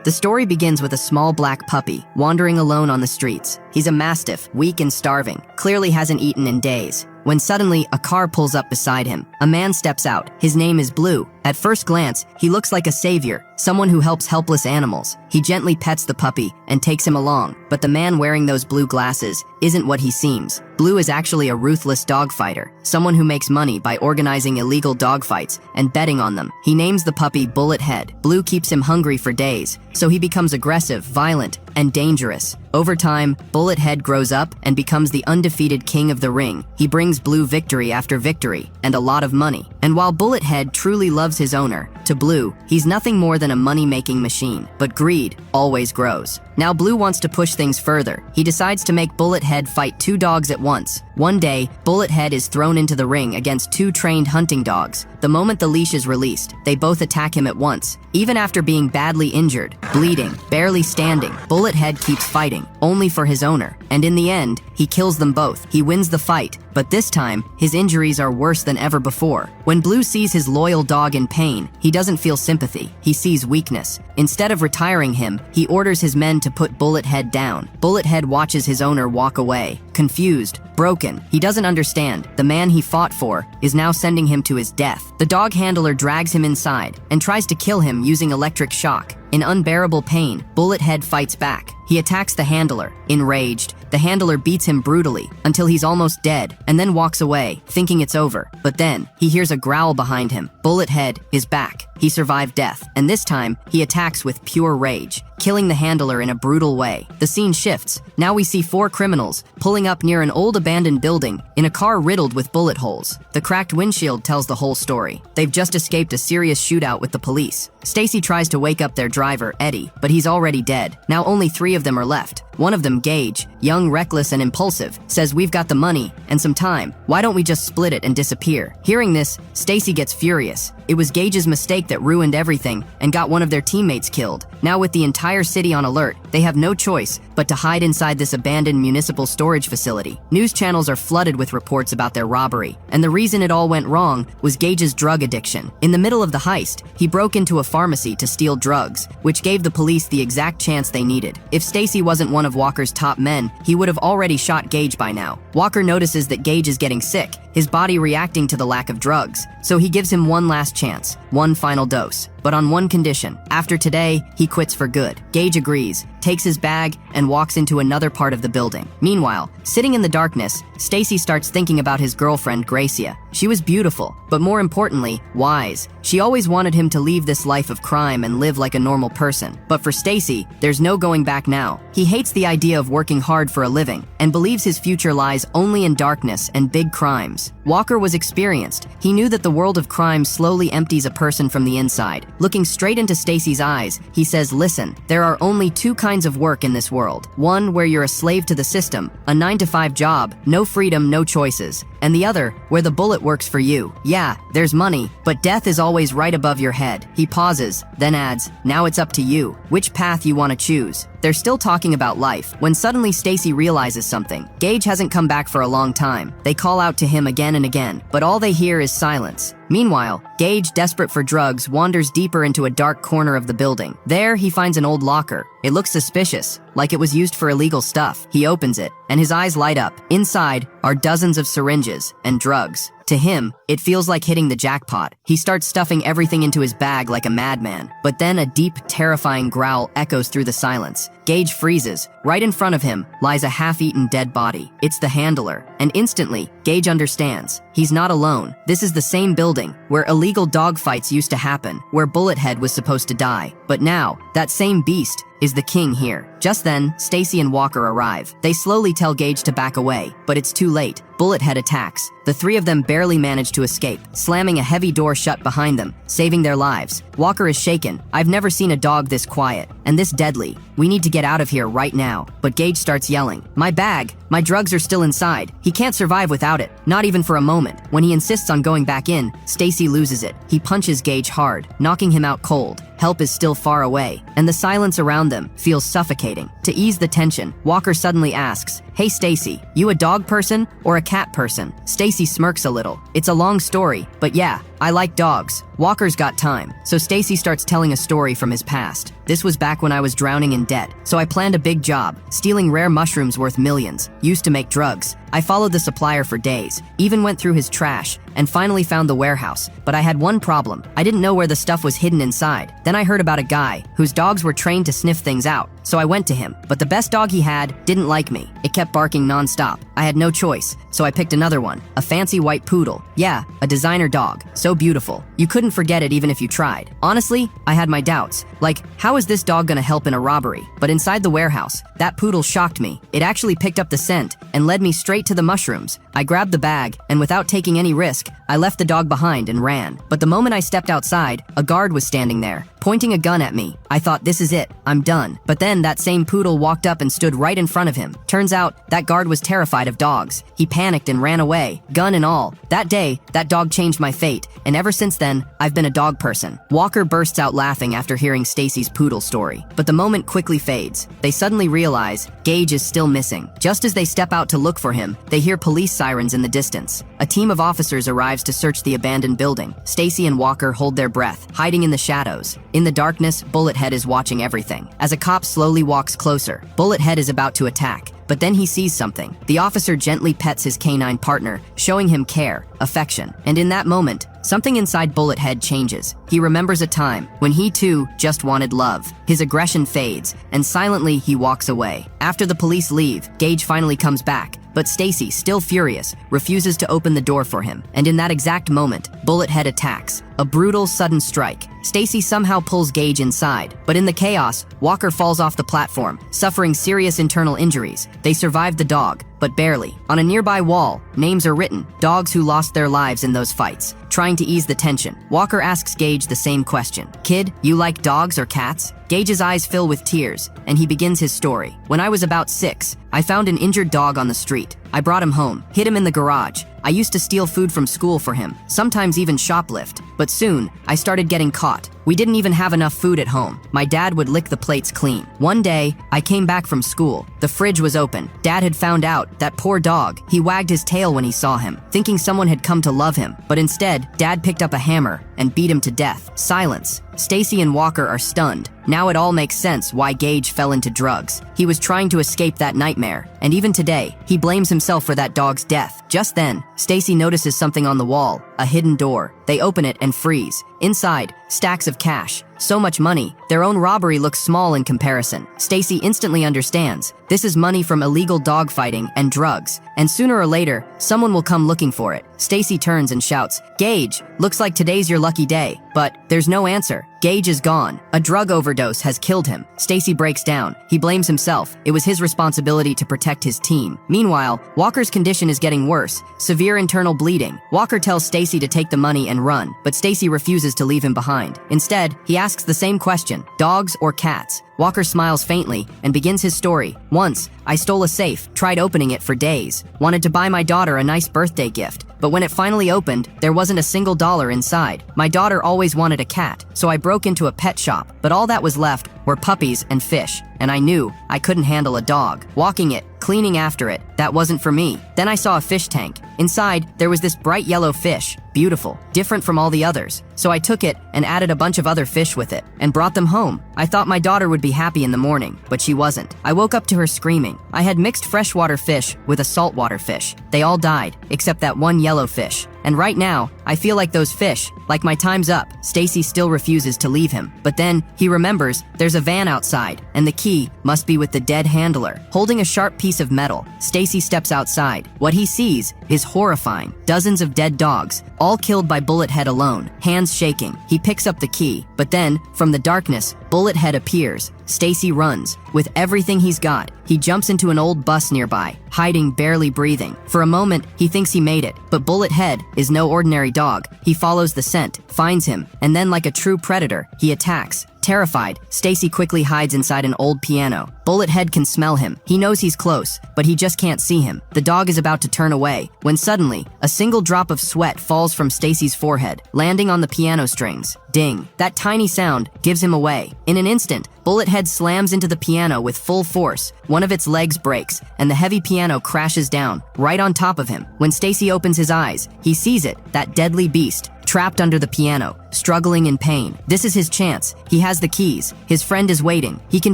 The story begins with a small black puppy wandering alone on the streets. He's a mastiff, weak and starving, clearly hasn't eaten in days. When suddenly, a car pulls up beside him. A man steps out. His name is Blue. At first glance, he looks like a savior, someone who helps helpless animals. He gently pets the puppy and takes him along, but the man wearing those blue glasses isn't what he seems. Blue is actually a ruthless dog fighter, someone who makes money by organizing illegal dog fights and betting on them. He names the puppy Bullet Head. Blue keeps him hungry for days, so he becomes aggressive, violent, and dangerous. Over time, Bullet Head grows up and becomes the undefeated king of the ring. He brings Blue victory after victory and a lot of money. And while Bullet Head truly loves his owner, to Blue, he's nothing more than a money-making machine. But greed always grows. Now Blue wants to push things further. He decides to make Bullet Head fight two dogs at once. One day, Bullet Head is thrown into the ring against two trained hunting dogs. The moment the leash is released, they both attack him at once. Even after being badly injured, bleeding, barely standing, Bullet Head keeps fighting, only for his owner. And in the end, he kills them both. He wins the fight, but this time, his injuries are worse than ever before. When Blue sees his loyal dog in pain, he doesn't feel sympathy. He sees weakness. Instead of retiring him, he orders his men to put Bullet Head down. Bullet Head watches his owner walk away, confused, broken. He doesn't understand. The man he fought for is now sending him to his death. The dog handler drags him inside and tries to kill him using electric shock. In unbearable pain, Bullet Head fights back. He attacks the handler. Enraged, the handler beats him brutally until he's almost dead and then walks away, thinking it's over. But then, he hears a growl behind him. Bullet Head is back. He survived death, and this time, he attacks with pure rage, killing the handler in a brutal way. The scene shifts. Now we see four criminals pulling up near an old abandoned building in a car riddled with bullet holes. The cracked windshield tells the whole story. They've just escaped a serious shootout with the police. Stacy tries to wake up their driver, Eddie, but he's already dead. Now only 3 of them are left. One of them, Gage, young, reckless, and impulsive, says, "We've got the money and some time. Why don't we just split it and disappear?" Hearing this, Stacy gets furious. It was Gage's mistake that ruined everything and got one of their teammates killed. Now with the entire city on alert, they have no choice but to hide inside this abandoned municipal storage facility. News channels are flooded with reports about their robbery, and the reason it all went wrong was Gage's drug addiction. In the middle of the heist, he broke into a pharmacy to steal drugs, which gave the police the exact chance they needed. If Stacy wasn't one of Walker's top men, he would have already shot Gage by now. Walker notices that Gage is getting sick, his body reacting to the lack of drugs, so he gives him one last chance, one final dose. But on one condition. After today, he quits for good. Gage agrees, takes his bag, and walks into another part of the building. Meanwhile, sitting in the darkness, Stacy starts thinking about his girlfriend, Gracia. She was beautiful, but more importantly, wise. She always wanted him to leave this life of crime and live like a normal person. But for Stacy, there's no going back now. He hates the idea of working hard for a living and believes his future lies only in darkness and big crimes. Walker was experienced. He knew that the world of crime slowly empties a person from the inside. Looking straight into Stacy's eyes, he says, "Listen, there are only 2 kinds of work in this world. One where you're a slave to the system, a 9-to-5 job, no freedom, no choices. And the other, where the bullet works for you. Yeah, there's money, but death is always right above your head." He pauses, then adds, "Now it's up to you, which path you want to choose." They're still talking about life, when suddenly Stacy realizes something. Gage hasn't come back for a long time. They call out to him again and again, but all they hear is silence. Meanwhile, Gage, desperate for drugs, wanders deeper into a dark corner of the building. There, he finds an old locker. It looks suspicious, like it was used for illegal stuff. He opens it, and his eyes light up. Inside are dozens of syringes and drugs. To him, it feels like hitting the jackpot. He starts stuffing everything into his bag like a madman. But then a deep, terrifying growl echoes through the silence. Gage freezes. Right in front of him lies a half-eaten dead body. It's the handler. And instantly, Gage understands. He's not alone. This is the same building where illegal dogfights used to happen, where Bullet Head was supposed to die. But now, that same beast is the king here. Just then, Stacy and Walker arrive. They slowly tell Gage to back away, but it's too late. Bullet Head attacks. The 3 of them barely manage to escape, slamming a heavy door shut behind them, saving their lives. Walker is shaken. "I've never seen a dog this quiet, and this deadly. We need to get out of here right now." But Gage starts yelling, "My bag! My drugs are still inside." He can't survive without it, not even for a moment. When he insists on going back in, Stacy loses it. He punches Gage hard, knocking him out cold. Help is still far away, and the silence around them feels suffocating. To ease the tension, Walker suddenly asks, "Hey Stacy, you a dog person or a cat person?" Stacy smirks a little. "It's a long story, but yeah, I like dogs. Walker's got time. So Stacy starts telling a story from his past. This was back when I was drowning in debt. So I planned a big job, stealing rare mushrooms worth millions, used to make drugs. I followed the supplier for days, even went through his trash, and finally found the warehouse. But I had one problem. I didn't know where the stuff was hidden inside. Then I heard about a guy whose dogs were trained to sniff things out. So I went to him, but the best dog he had didn't like me. It kept barking nonstop. I had no choice, so I picked another one, a fancy white poodle. Yeah, a designer dog, so beautiful. You couldn't forget it even if you tried. Honestly, I had my doubts. Like, how is this dog gonna help in a robbery? But inside the warehouse, that poodle shocked me. It actually picked up the scent and led me straight to the mushrooms. I grabbed the bag, and without taking any risk, I left the dog behind and ran. But the moment I stepped outside, a guard was standing there, pointing a gun at me. I thought, this is it, I'm done. But then that same poodle walked up and stood right in front of him. Turns out, that guard was terrified of dogs. He panicked and ran away, gun and all. That day, that dog changed my fate, and ever since then, I've been a dog person. Walker bursts out laughing after hearing Stacy's poodle story. But the moment quickly fades. They suddenly realize Gage is still missing. Just as they step out to look for him, they hear police sirens in the distance. A team of officers arrives to search the abandoned building. Stacy and Walker hold their breath, hiding in the shadows. In the darkness, Bullethead is watching everything. As a cop slowly walks closer, Bullethead is about to attack. But then he sees something. The officer gently pets his canine partner, showing him care, affection. And in that moment, something inside Bullethead changes. He remembers a time when he too just wanted love. His aggression fades, and silently he walks away. After the police leave, Gage finally comes back. But Stacy, still furious, refuses to open the door for him. And in that exact moment, Bullethead attacks. A brutal, sudden strike. Stacy somehow pulls Gage inside, but in the chaos, Walker falls off the platform, suffering serious internal injuries. They survived the dog, but barely. On a nearby wall, names are written, dogs who lost their lives in those fights. Trying to ease the tension, Walker asks Gage the same question. Kid, you like dogs or cats? Gage's eyes fill with tears, and he begins his story. When I was about 6, I found an injured dog on the street. I brought him home, hid him in the garage. I used to steal food from school for him, sometimes even shoplift. But soon, I started getting caught. We didn't even have enough food at home. My dad would lick the plates clean. One day, I came back from school. The fridge was open. Dad had found out, that poor dog. He wagged his tail when he saw him, thinking someone had come to love him. But instead, Dad picked up a hammer and beat him to death. Silence. Stacy and Walker are stunned. Now it all makes sense why Gage fell into drugs. He was trying to escape that nightmare, and even today, he blames himself for that dog's death. Just then, Stacy notices something on the wall, a hidden door. They open it and freeze. Inside, stacks of cash. So much money, their own robbery looks small in comparison. Stacy instantly understands. This is money from illegal dogfighting and drugs, and sooner or later, someone will come looking for it. Stacy turns and shouts, Gage, looks like today's your lucky day. But there's no answer. Gage is gone. A drug overdose has killed him. Stacy breaks down. He blames himself. It was his responsibility to protect his team. Meanwhile, Walker's condition is getting worse. Severe internal bleeding. Walker tells Stacy to take the money and run, but Stacy refuses to leave him behind. Instead, he asks the same question, dogs or cats? Walker smiles faintly and begins his story. Once, I stole a safe, tried opening it for days. Wanted to buy my daughter a nice birthday gift. But when it finally opened, there wasn't a single dollar inside. My daughter always wanted a cat, so I broke into a pet shop. But all that was left were puppies and fish. And I knew I couldn't handle a dog. Walking it, cleaning after it, that wasn't for me. Then I saw a fish tank. Inside, there was this bright yellow fish. Beautiful, different from all the others. So I took it and added a bunch of other fish with it and brought them home. I thought my daughter would be happy in the morning, but she wasn't. I woke up to her screaming. I had mixed freshwater fish with a saltwater fish. They all died, except that one yellow fish. And right now, I feel like those fish, like my time's up. Stacy still refuses to leave him. But then, he remembers there's a van outside, and the key must be with the dead handler. Holding a sharp piece of metal, Stacy steps outside. What he sees is horrifying. Dozens of dead dogs, all killed by Bullethead alone. Hands shaking, he picks up the key. But then, from the darkness, Bullethead appears. Stacy runs. With everything he's got, he jumps into an old bus nearby, hiding, barely breathing. For a moment, he thinks he made it, but Bullethead is no ordinary dog. He follows the scent, finds him, and then like a true predator, he attacks. Terrified, Stacy quickly hides inside an old piano. Bullethead can smell him. He knows he's close, but he just can't see him. The dog is about to turn away, when suddenly, a single drop of sweat falls from Stacy's forehead, landing on the piano strings. Ding. That tiny sound gives him away. In an instant, Bullethead slams into the piano with full force. One of its legs breaks, and the heavy piano crashes down, right on top of him. When Stacy opens his eyes, he sees it, that deadly beast, trapped under the piano, struggling in pain. This is his chance. He has the keys. His friend is waiting. He can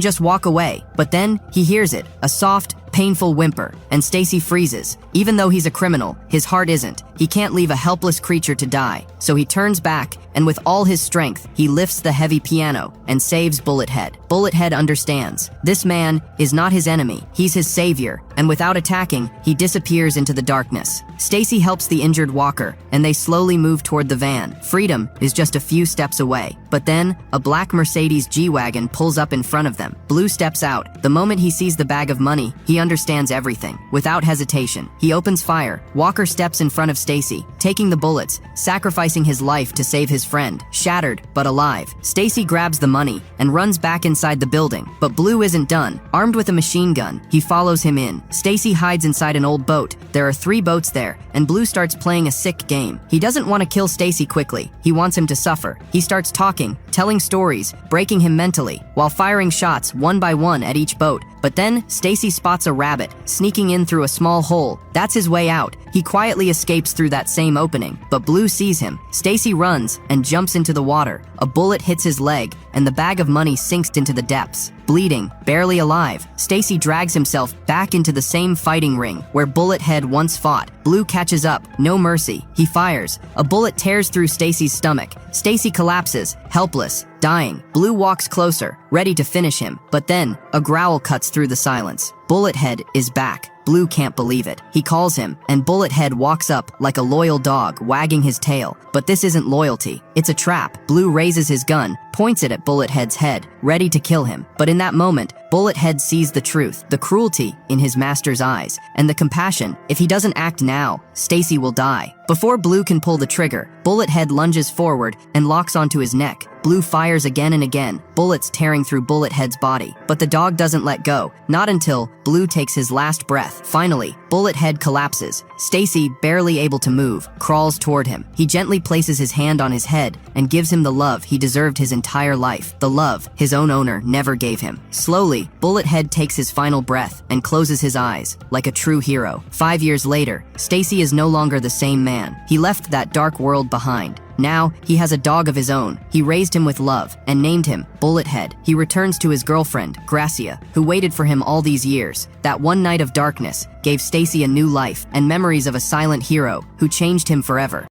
just walk away. But then he hears it, a soft, painful whimper, and Stacy freezes. Even though he's a criminal, his heart isn't. He can't leave a helpless creature to die. So he turns back, and with all his strength, he lifts the heavy piano and saves Bullethead. Bullethead understands. This man is not his enemy. He's his savior, and without attacking, he disappears into the darkness. Stacy helps the injured walker, and they slowly move toward the van. Freedom is just a few steps away. But then, a black Mercedes G-Wagon pulls up in front of them. Blue steps out. The moment he sees the bag of money, he understands everything. Without hesitation, he opens fire. Walker steps in front of Stacy, taking the bullets, sacrificing his life to save his friend. Shattered, but alive, Stacy grabs the money and runs back inside the building. But Blue isn't done. Armed with a machine gun, he follows him in. Stacy hides inside an old boat. There are 3 boats there, and Blue starts playing a sick game. He doesn't want to kill Stacy quickly. He wants him to suffer. He starts talking, telling stories, breaking him mentally, while firing shots one by one at each boat. But then, Stacy spots a rabbit sneaking in through a small hole. That's his way out. He quietly escapes through that same opening, but Blue sees him. Stacy runs and jumps into the water. A bullet hits his leg, and the bag of money sinks into the depths. Bleeding, barely alive, Stacy drags himself back into the same fighting ring where Bullethead once fought. Blue catches up, no mercy. He fires. A bullet tears through Stacy's stomach. Stacy collapses, helpless, dying. Blue walks closer, ready to finish him, but then a growl cuts through the silence. Bullethead is back. Blue can't believe it. He calls him, and Bullethead walks up like a loyal dog, wagging his tail. But this isn't loyalty. It's a trap. Blue raises his gun, points it at Bullethead's head, ready to kill him. But in that moment, Bullethead sees the truth, the cruelty in his master's eyes, and the compassion. If he doesn't act now, Stacy will die. Before Blue can pull the trigger, Bullethead lunges forward and locks onto his neck. Blue fires again and again, bullets tearing through Bullethead's body. But the dog doesn't let go, not until Blue takes his last breath. Finally, Bullethead collapses. Stacy, barely able to move, crawls toward him. He gently places his hand on his head and gives him the love he deserved his entire life, the love his own owner never gave him. Slowly, Bullethead takes his final breath and closes his eyes, like a true hero. 5 years later, Stacy is no longer the same man. He left that dark world behind. Now, he has a dog of his own. He raised him with love and named him Bullethead. He returns to his girlfriend, Gracia, who waited for him all these years. That one night of darkness gave Stacy a new life and memories of a silent hero who changed him forever.